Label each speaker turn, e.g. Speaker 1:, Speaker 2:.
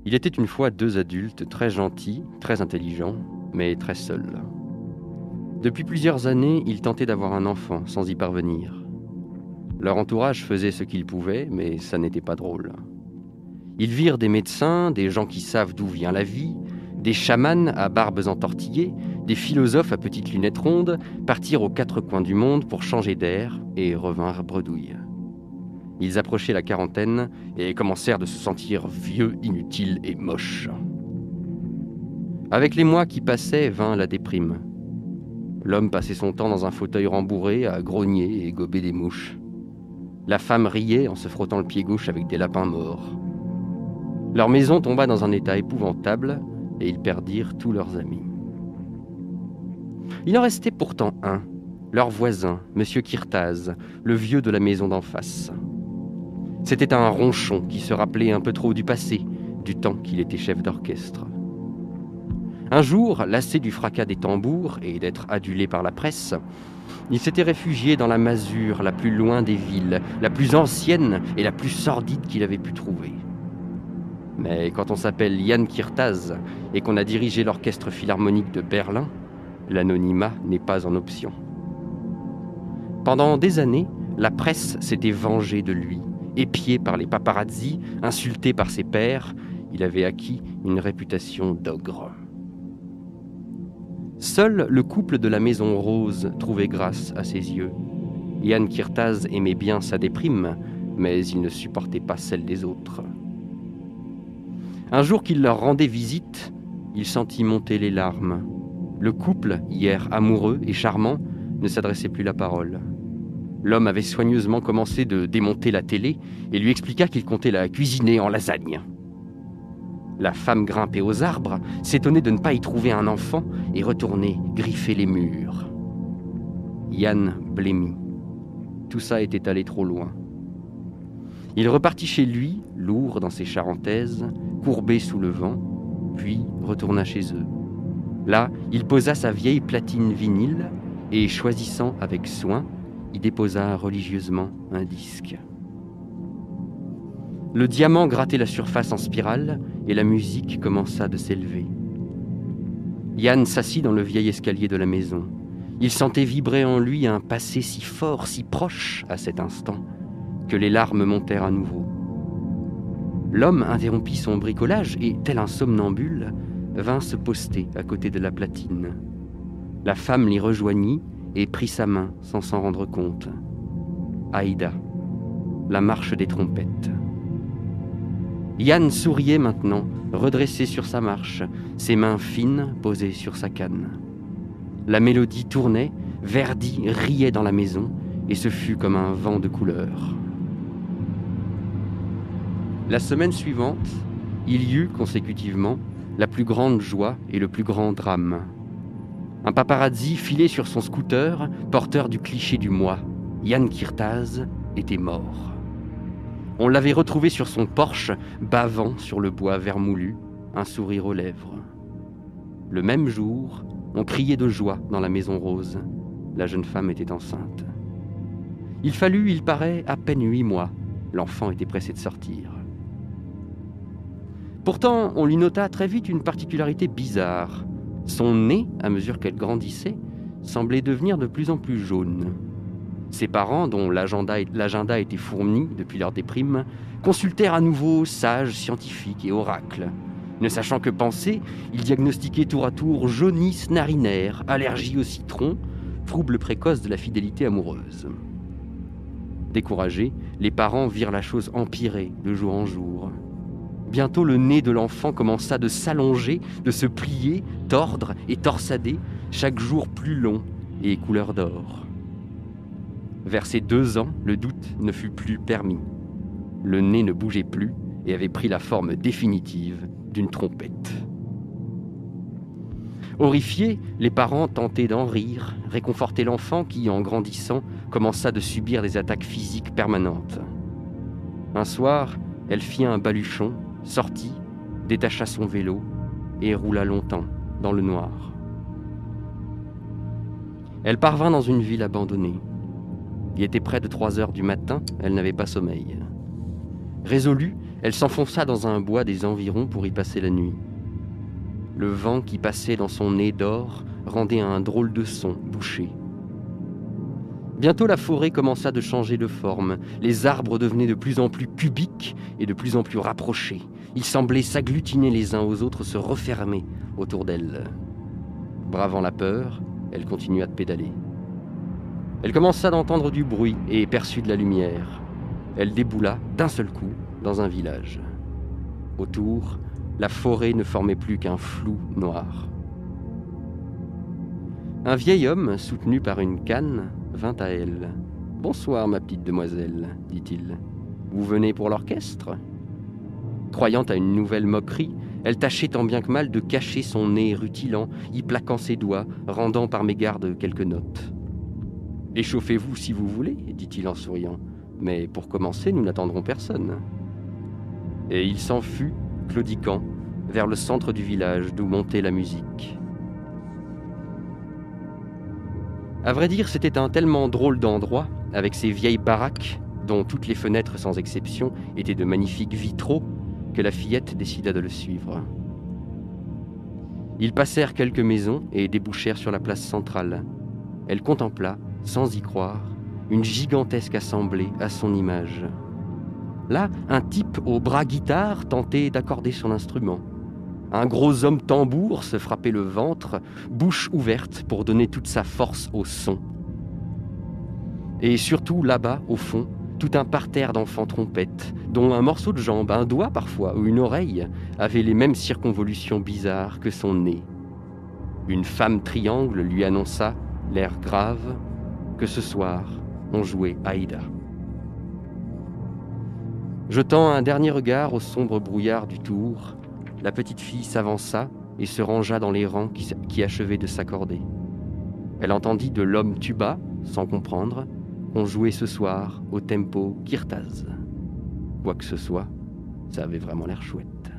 Speaker 1: Il était une fois deux adultes très gentils, très intelligents, mais très seuls. Depuis plusieurs années, ils tentaient d'avoir un enfant sans y parvenir. Leur entourage faisait ce qu'il pouvait, mais ça n'était pas drôle. Ils virent des médecins, des gens qui savent d'où vient la vie, des chamans à barbes entortillées, des philosophes à petites lunettes rondes partir aux quatre coins du monde pour changer d'air et revinrent bredouilles. Ils approchaient la quarantaine et commencèrent de se sentir vieux, inutiles et moches. Avec les mois qui passaient vint la déprime. L'homme passait son temps dans un fauteuil rembourré à grogner et gober des mouches. La femme riait en se frottant le pied gauche avec des lapins morts. Leur maison tomba dans un état épouvantable et ils perdirent tous leurs amis. Il en restait pourtant un, leur voisin, M. Kirtaz, le vieux de la maison d'en face. C'était un ronchon qui se rappelait un peu trop du passé, du temps qu'il était chef d'orchestre. Un jour, lassé du fracas des tambours et d'être adulé par la presse, il s'était réfugié dans la masure la plus loin des villes, la plus ancienne et la plus sordide qu'il avait pu trouver. Mais quand on s'appelle Jan Kirtaz et qu'on a dirigé l'orchestre philharmonique de Berlin, l'anonymat n'est pas en option. Pendant des années, la presse s'était vengée de lui. Épié par les paparazzis, insulté par ses pairs, il avait acquis une réputation d'ogre. Seul le couple de la Maison Rose trouvait grâce à ses yeux. Jan Kirtaz aimait bien sa déprime, mais il ne supportait pas celle des autres. Un jour qu'il leur rendait visite, il sentit monter les larmes. Le couple, hier amoureux et charmant, ne s'adressait plus la parole. L'homme avait soigneusement commencé de démonter la télé et lui expliqua qu'il comptait la cuisiner en lasagne. La femme grimpait aux arbres, s'étonnait de ne pas y trouver un enfant et retournait griffer les murs. Yann blêmit. Tout ça était allé trop loin. Il repartit chez lui, lourd dans ses charentaises, courbé sous le vent, puis retourna chez eux. Là, il posa sa vieille platine vinyle et, choisissant avec soin, y déposa religieusement un disque. Le diamant grattait la surface en spirale et la musique commença de s'élever. Yann s'assit dans le vieil escalier de la maison. Il sentait vibrer en lui un passé si fort, si proche à cet instant, que les larmes montèrent à nouveau. L'homme interrompit son bricolage et, tel un somnambule, vint se poster à côté de la platine. La femme l'y rejoignit et prit sa main sans s'en rendre compte. Aïda, la marche des trompettes. Yann souriait maintenant, redressé sur sa marche, ses mains fines posées sur sa canne. La mélodie tournait, Verdi riait dans la maison, et ce fut comme un vent de couleur. La semaine suivante, il y eut consécutivement la plus grande joie et le plus grand drame. Un paparazzi filait sur son scooter, porteur du cliché du mois. Jan Kirtaz était mort. On l'avait retrouvé sur son Porsche, bavant sur le bois vermoulu, un sourire aux lèvres. Le même jour, on criait de joie dans la Maison Rose. La jeune femme était enceinte. Il fallut, il paraît, à peine 8 mois. L'enfant était pressé de sortir. Pourtant, on lui nota très vite une particularité bizarre. Son nez, à mesure qu'elle grandissait, semblait devenir de plus en plus jaune. Ses parents, dont l'agenda était fourni depuis leur déprime, consultèrent à nouveau sages, scientifiques et oracles. Ne sachant que penser, ils diagnostiquaient tour à tour jaunisse narinaire, allergie au citron, trouble précoce de la fidélité amoureuse. Découragés, les parents virent la chose empirer de jour en jour. Bientôt, le nez de l'enfant commença de s'allonger, de se plier, tordre et torsader, chaque jour plus long et couleur d'or. Vers ses 2 ans, le doute ne fut plus permis. Le nez ne bougeait plus et avait pris la forme définitive d'une trompette. Horrifiés, les parents tentaient d'en rire, réconforter l'enfant qui, en grandissant, commença de subir des attaques physiques permanentes. Un soir, elle fit un baluchon, sortit, détacha son vélo et roula longtemps dans le noir. Elle parvint dans une ville abandonnée. Il était près de 3 heures du matin, elle n'avait pas sommeil. Résolue, Elle s'enfonça dans un bois des environs pour y passer la nuit. Le vent qui passait dans son nez d'or rendait un drôle de son bouché. Bientôt la forêt commença de changer de forme. Les arbres devenaient de plus en plus cubiques et de plus en plus rapprochés. Ils semblaient s'agglutiner les uns aux autres, se refermer autour d'elle. Bravant la peur, elle continua de pédaler. Elle commença d'entendre du bruit et perçut de la lumière. Elle déboula d'un seul coup dans un village. Autour, la forêt ne formait plus qu'un flou noir. Un vieil homme, soutenu par une canne, vint à elle. « Bonsoir, ma petite demoiselle, dit-il. Vous venez pour l'orchestre ?» Croyant à une nouvelle moquerie, elle tâchait tant bien que mal de cacher son nez rutilant, y plaquant ses doigts, rendant par mégarde quelques notes. « Échauffez-vous si vous voulez, dit-il en souriant, mais pour commencer, nous n'attendrons personne. » Et il s'en fut, claudiquant, vers le centre du village d'où montait la musique. À vrai dire, c'était un tellement drôle d'endroit, avec ses vieilles baraques, dont toutes les fenêtres sans exception étaient de magnifiques vitraux, que la fillette décida de le suivre. Ils passèrent quelques maisons et débouchèrent sur la place centrale. Elle contempla, sans y croire, une gigantesque assemblée à son image. Là, un type au bras guitare tentait d'accorder son instrument. Un gros homme tambour se frappait le ventre, bouche ouverte pour donner toute sa force au son. Et surtout, là-bas, au fond, tout un parterre d'enfants trompettes, dont un morceau de jambe, un doigt parfois, ou une oreille, avait les mêmes circonvolutions bizarres que son nez. Une femme triangle lui annonça, l'air grave, que ce soir, on jouait Aïda. Jetant un dernier regard au sombre brouillard du tour, la petite fille s'avança et se rangea dans les rangs qui achevaient de s'accorder. Elle entendit de l'homme tuba, sans comprendre, qu'on jouait ce soir au tempo kirtaz. Quoi que ce soit, ça avait vraiment l'air chouette.